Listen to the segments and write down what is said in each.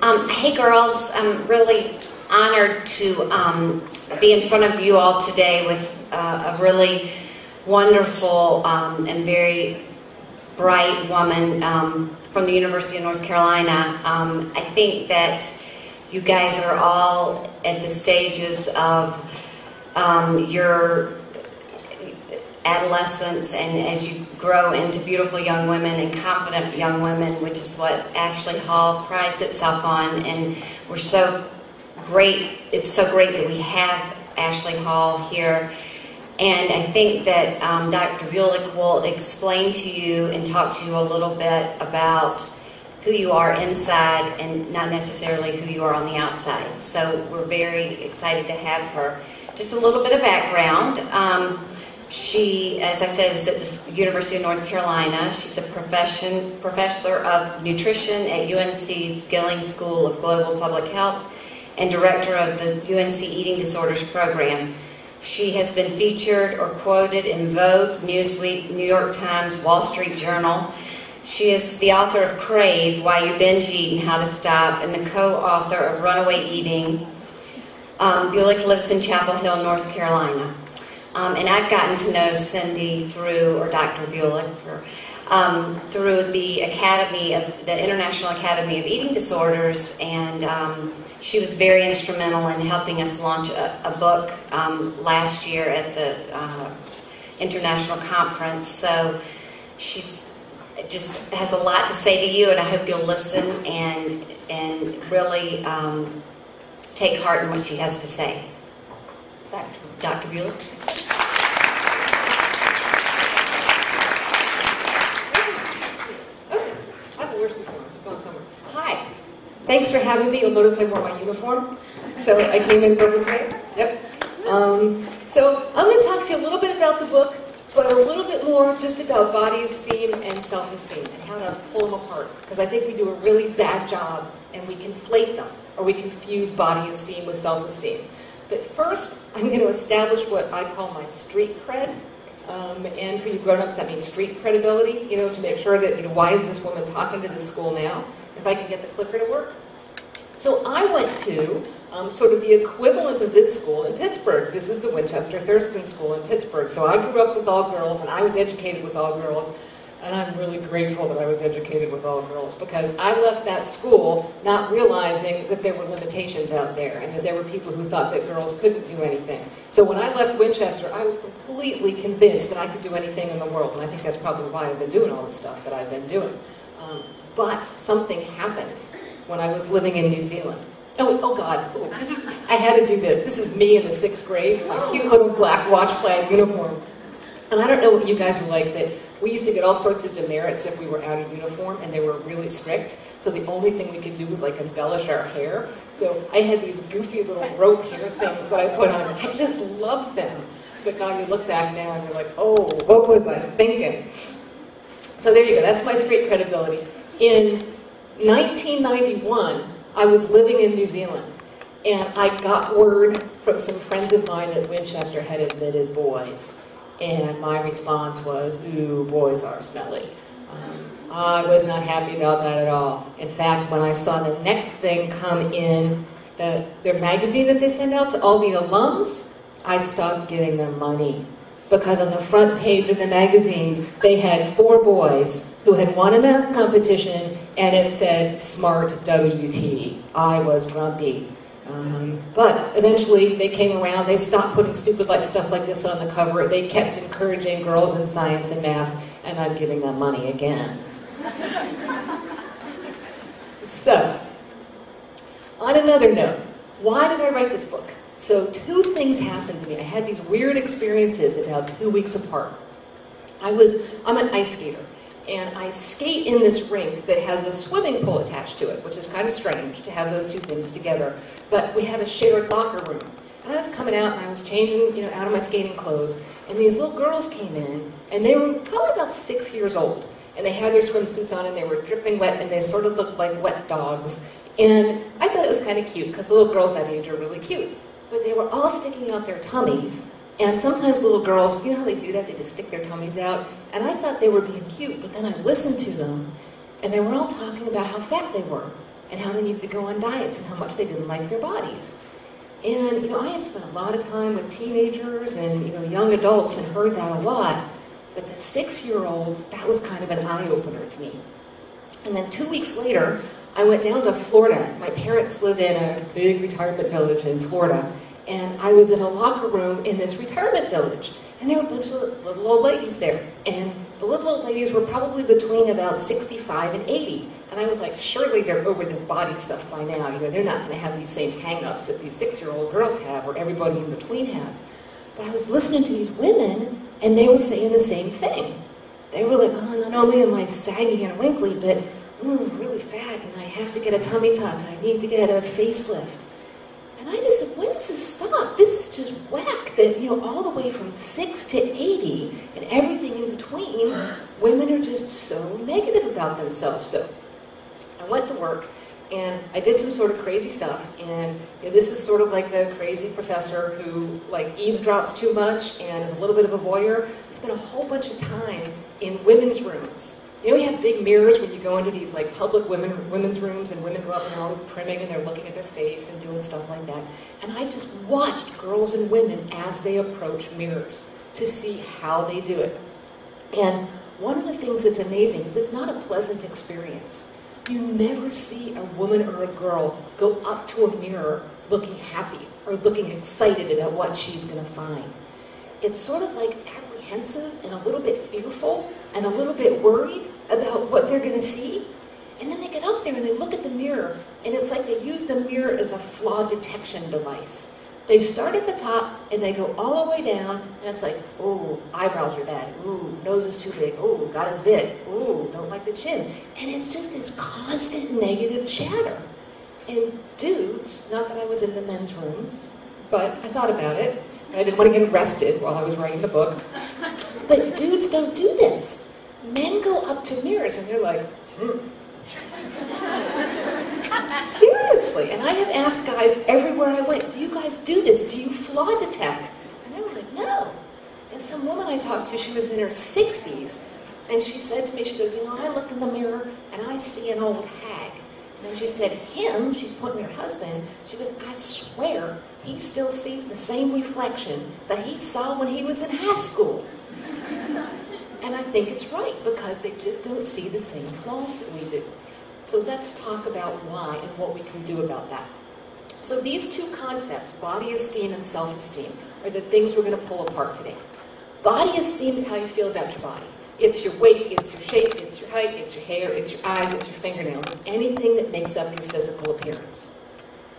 Hey girls, I'm really honored to be in front of you all today with a really wonderful and very bright woman from the University of North Carolina. I think that you guys are all at the stages of your adolescence, and as you grow into beautiful young women and confident young women, which is what Ashley Hall prides itself on. And we're so great, it's so great that we have Ashley Hall here. And I think that Dr. Bulik will explain to you and talk to you a little bit about who you are inside and not necessarily who you are on the outside. So we're very excited to have her. Just a little bit of background. She, as I said, is at the University of North Carolina. She's a professor of nutrition at UNC's Gilling School of Global Public Health and director of the UNC Eating Disorders Program. She has been featured or quoted in Vogue, Newsweek, New York Times, Wall Street Journal. She is the author of Crave, Why You Binge Eat and How to Stop, and the co-author of Runaway Eating. Bulik lives in Chapel Hill, North Carolina. And I've gotten to know Cindy through, or Dr. Bulik, through the Academy of the International Academy of Eating Disorders, and she was very instrumental in helping us launch a book last year at the international conference. So she just has a lot to say to you, and I hope you'll listen and really take heart in what she has to say. Dr. Bulik. Hi. Thanks for having me. You'll notice I wore my uniform, so I came in purposely. Yep. So I'm going to talk to you a little bit about the book, but a little bit more just about body esteem and self-esteem and how to pull them apart, because I think we do a really bad job and we conflate them, or we confuse body esteem with self-esteem. But first, I'm going to establish what I call my street cred. And for you grown-ups, that means street credibility, to make sure that, why is this woman talking to this school now? If I can get the clicker to work. So I went to sort of the equivalent of this school in Pittsburgh. This is the Winchester Thurston School in Pittsburgh. So I grew up with all girls, and I was educated with all girls. And I'm really grateful that I was educated with all girls, because I left that school not realizing that there were limitations out there and that there were people who thought that girls couldn't do anything. So when I left Winchester, I was completely convinced that I could do anything in the world, and I think that's probably why I've been doing all the stuff that I've been doing. But something happened when I was living in New Zealand. Oh God, I had to do this. This is me in the 6th grade, my cute little black watch plaid uniform. And I don't know what you guys were like, but we used to get all sorts of demerits if we were out of uniform, and they were really strict. So the only thing we could do was like embellish our hair. So I had these goofy little rope hair things that I put on. I just loved them. But God, you look back now and you're like, oh, what was I thinking? So there you go, that's my street credibility. In 1991, I was living in New Zealand, and I got word from some friends of mine that Winchester had admitted boys. And my response was, ooh, boys are smelly. I was not happy about that at all. In fact, when I saw the next thing come in, their magazine that they send out to all the alums, I stopped giving them money. Because on the front page of the magazine, they had 4 boys who had won a math competition, and it said, Smart WT. I was grumpy. But eventually they came around, they stopped putting stupid stuff like this on the cover, they kept encouraging girls in science and math, and I'm giving them money again. So, on another note, why did I write this book? So 2 things happened to me. I had these weird experiences about 2 weeks apart. I'm an ice skater. And I skate in this rink that has a swimming pool attached to it, which is kind of strange to have those 2 things together. But we have a shared locker room. And I was coming out and I was changing, out of my skating clothes. And these little girls came in, and they were probably about 6 years old. And they had their swimsuits on, and they were dripping wet, and they sort of looked like wet dogs. And I thought it was kind of cute, because little girls that age are really cute. But they were all sticking out their tummies. And sometimes little girls, you know how they do that? They just stick their tummies out. And I thought they were being cute, but then I listened to them, and they were all talking about how fat they were. and how they needed to go on diets and how much they didn't like their bodies. And, I had spent a lot of time with teenagers and, young adults and heard that a lot. But the 6-year-olds, that was kind of an eye-opener to me. And then 2 weeks later, I went down to Florida. My parents live in a big retirement village in Florida. And I was in a locker room in this retirement village. And there were a bunch of little old ladies there. And the little old ladies were probably between about 65 and 80. And I was like, surely they're over this body stuff by now. They're not going to have these same hang-ups that these 6-year-old girls have or everybody in between has. But I was listening to these women, and they were saying the same thing. They were like, oh, not only am I saggy and wrinkly, but really fat, and I have to get a tummy tuck, and I need to get a facelift. And I just said, when does this stop? This is just whack that, all the way from 6 to 80 and everything in between, women are just so negative about themselves. So I went to work, and I did some sort of crazy stuff, and this is sort of like the crazy professor who eavesdrops too much and is a little bit of a voyeur. I spent a whole bunch of time in women's rooms. We have big mirrors when you go into these public women's rooms, and women go up and they're always primming and they're looking at their face and doing stuff like that. And I just watched girls and women as they approach mirrors to see how they do it. And one of the things that's amazing is it's not a pleasant experience. You never see a woman or a girl go up to a mirror looking happy or looking excited about what she's going to find. It's sort of apprehensive and a little bit fearful and a little bit worried about what they're going to see. And then they get up there and they look at the mirror, and it's like they use the mirror as a flaw detection device. They start at the top and they go all the way down, and it's like, ooh, eyebrows are bad. Ooh, nose is too big. Ooh, got a zit. Ooh, don't like the chin. And it's just this constant negative chatter. And dudes, not that I was in the men's rooms, but I thought about it. And I didn't want to get arrested while I was writing the book. But dudes don't do this. Men go up to mirrors and they're like, Seriously. And I have asked guys everywhere I went, do you guys do this? Do you flaw detect? And they were like, no. And some woman I talked to, she was in her 60s, and she said to me, she goes, I look in the mirror and I see an old hag. And then she said, him, she's pointing at her husband, she goes, I swear he still sees the same reflection that he saw when he was in high school. And I think it's right, because they just don't see the same flaws that we do. So let's talk about why and what we can do about that. So these two concepts, body esteem and self-esteem, are the things we're going to pull apart today. Body esteem is how you feel about your body. It's your weight, it's your shape, it's your height, it's your hair, it's your eyes, it's your fingernails, anything that makes up your physical appearance.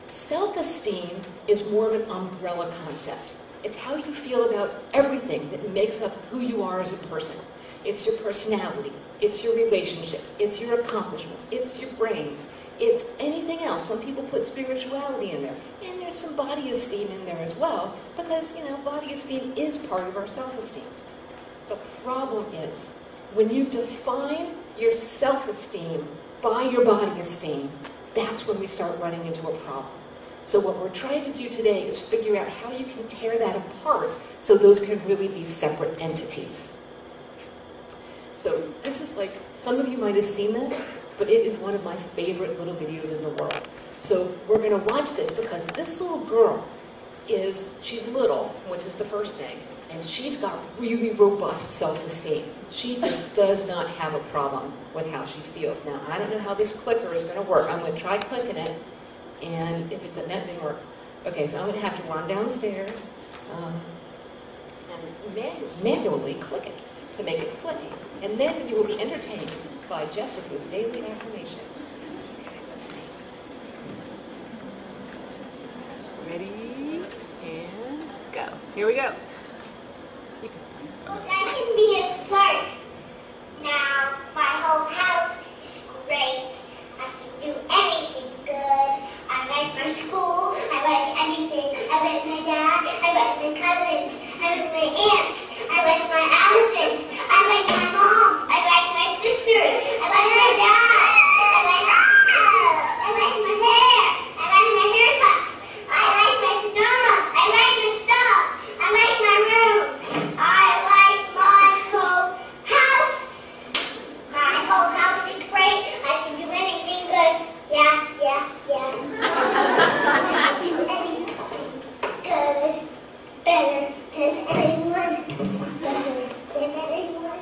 Self-esteem is more of an umbrella concept. It's how you feel about everything that makes up who you are as a person. It's your personality, it's your relationships, it's your accomplishments, it's your brains, it's anything else. Some people put spirituality in there, and there's some body esteem in there as well, because, body esteem is part of our self-esteem. The problem is, when you define your self-esteem by your body esteem, that's when we start running into a problem. So what we're trying to do today is figure out how you can tear that apart so those can really be separate entities. So this is some of you might have seen this, but it is one of my favorite little videos in the world. So we're going to watch this because this little girl she's little, which is the first thing, and she's got really robust self-esteem. She just does not have a problem with how she feels. Now, I don't know how this clicker is going to work. I'm going to try clicking it, and if that didn't work. Okay, so I'm going to have to run downstairs and manually click it to make it play. And then you will be entertained by Jessica's daily affirmations. Okay, let's see. Ready, and go. Here we go. You can. Look, I can be a circus. Now, my whole house is great. I can do anything good. I like my school. I like anything. I like my dad. I like my cousins. I like my aunts. I like my Allisons. I like my mom. I like my sisters. I like my dad. I like my hair. I like my haircuts. I like my pajamas. I like my stuff. I like my room. I like my whole house. My whole house is great. I can do anything good. Yeah. Yeah. I can do anything good, better than anyone. Better than anyone.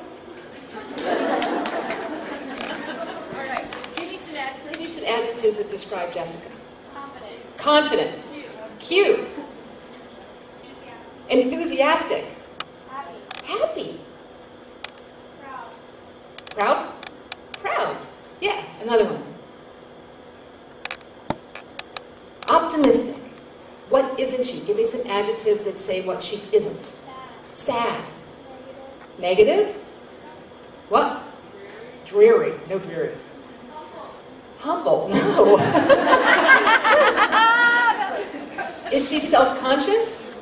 All right. Give me some adjectives that describe Jessica. Confident. Cute. Enthusiastic. Happy. Proud. Proud. Yeah, another one. Optimistic. What isn't she? Give me some adjectives that say what she isn't. Sad. Negative. What? Dreary. No dreary. Humble. No. Is she self-conscious?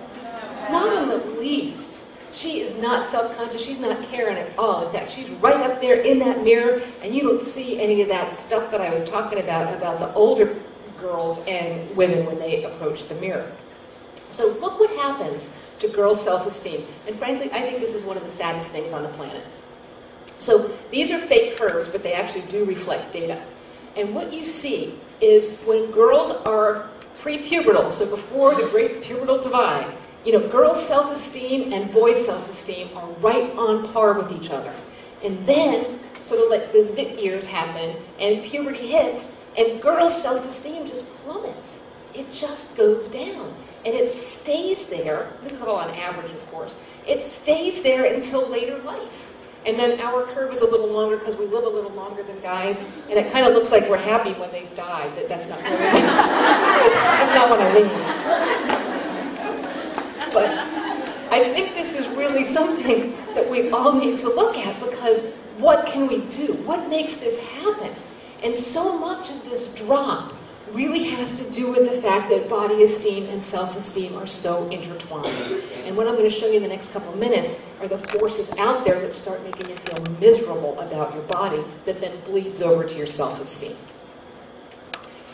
Not in the least. She is not self-conscious. She's not caring at all. In fact, she's right up there in that mirror, and you don't see any of that stuff that I was talking about the older girls and women when they approach the mirror. So look what happens to girls' self-esteem. And frankly, I think this is one of the saddest things on the planet. So these are fake curves, but they actually do reflect data. And what you see is when girls are pre-pubertal, so before the great pubertal divide, girls' self-esteem and boys' self-esteem are right on par with each other. And then, sort of like the zit years happen, and puberty hits, and girls' self-esteem just plummets. It just goes down. And it stays there, this is all on average, of course, it stays there until later life. And then our curve is a little longer because we live a little longer than guys, and it kind of looks like we're happy when they die. That's not really, that's not what I mean. But I think this is really something that we all need to look at, because what can we do? What makes this happen? And so much of this drop really has to do with the fact that body esteem and self-esteem are so intertwined. And what I'm going to show you in the next couple of minutes are the forces out there that start making you feel miserable about your body that then bleeds over to your self-esteem.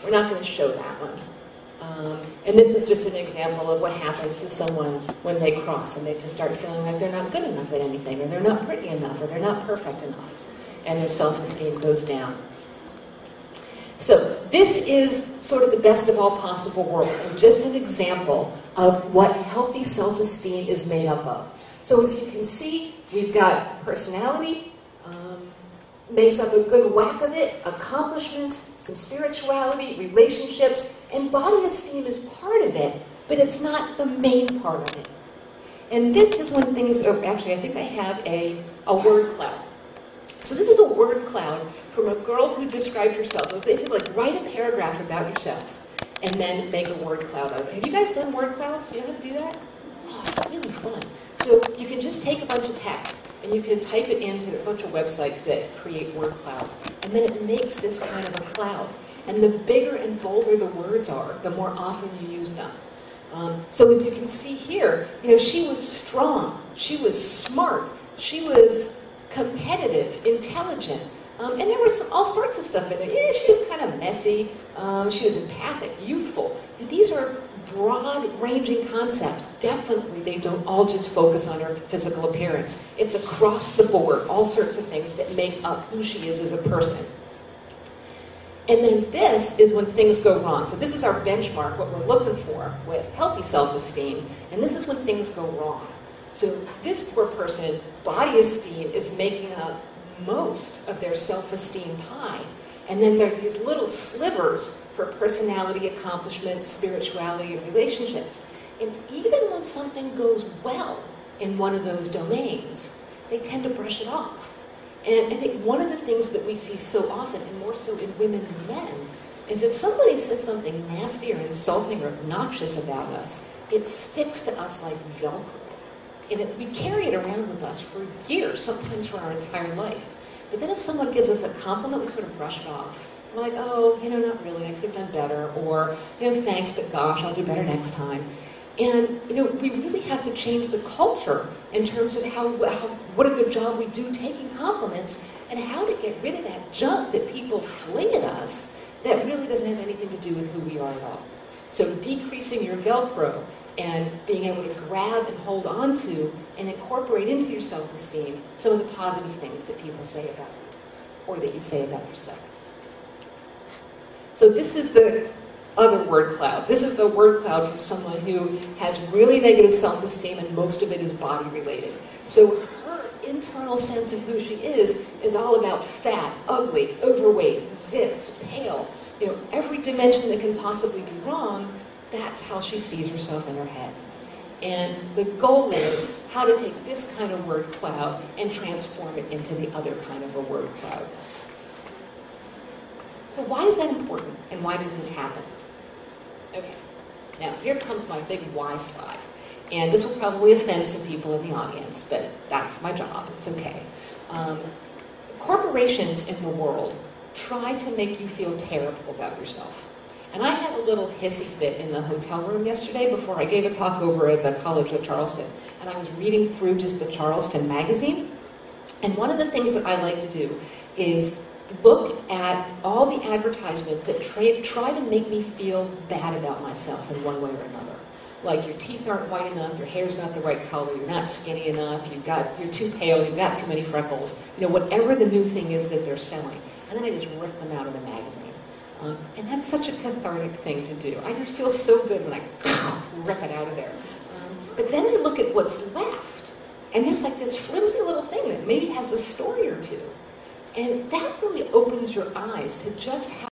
We're not going to show that one. And this is just an example of what happens to someone when they cross and they just start feeling like they're not good enough at anything, and they're not pretty enough, or they're not perfect enough, and their self-esteem goes down. So this is sort of the best of all possible worlds, and just an example of what healthy self-esteem is made up of. So as you can see, we've got personality, makes up a good whack of it, accomplishments, some spirituality, relationships, and body esteem is part of it, but it's not the main part of it. And this is when things are, actually I think I have a word cloud. So this is a word cloud from a girl who described herself. It was basically like write a paragraph about yourself and then make a word cloud out of it. Have you guys done word clouds? Do you know how to do that? Oh, it's really fun. So you can just take a bunch of text and you can type it into a bunch of websites that create word clouds, and then it makes this kind of a cloud. And the bigger and bolder the words are, the more often you use them. So as you can see here, she was strong, she was smart, she was competitive, intelligent, and there was all sorts of stuff in there. Yeah, she was kind of messy, she was empathic, youthful. And these are broad-ranging concepts. Definitely, they don't all just focus on her physical appearance. It's across the board, all sorts of things that make up who she is as a person. And then this is when things go wrong. So this is our benchmark, what we're looking for with healthy self-esteem, and this is when things go wrong. So this poor person, body esteem is making up most of their self-esteem pie. And then there are these little slivers for personality, accomplishments, spirituality, and relationships. And even when something goes well in one of those domains, they tend to brush it off. And I think one of the things that we see so often, and more so in women than men, is if somebody says something nasty or insulting or obnoxious about us, it sticks to us like Velcro. And we carry it around with us for years, sometimes for our entire life. But then if someone gives us a compliment, we sort of brush it off. We're like, oh, not really, I could have done better, or, thanks, but gosh, I'll do better next time. And, we really have to change the culture in terms of what a good job we do taking compliments, and how to get rid of that junk that people fling at us that really doesn't have anything to do with who we are at all. So decreasing your Velcro and being able to grab and hold on to and incorporate into your self-esteem some of the positive things that people say about you, or that you say about yourself. So this is the other word cloud. This is the word cloud from someone who has really negative self-esteem, and most of it is body-related. So her internal sense of who she is all about fat, ugly, overweight, zits, pale. You know, every dimension that can possibly be wrong, that's how she sees herself in her head. And the goal is how to take this kind of word cloud and transform it into the other kind of a word cloud. So why is that important, and why does this happen? Okay, now here comes my big why slide. And this will probably offend some people in the audience, but that's my job, it's okay. Corporations in the world try to make you feel terrible about yourself. And I had a little hissy fit in the hotel room yesterday before I gave a talk over at the College of Charleston. And I was reading through just a Charleston magazine. And one of the things that I like to do is look at all the advertisements that try to make me feel bad about myself in one way or another. Like your teeth aren't white enough, your hair's not the right color, you're not skinny enough, you're too pale, you've got too many freckles. You know, whatever the new thing is that they're selling. And then I just rip them out of the magazine. And that's such a cathartic thing to do. I just feel so good when I rip it out of there. But then I look at what's left, and there's like this flimsy little thing that maybe has a story or two. And that really opens your eyes to just how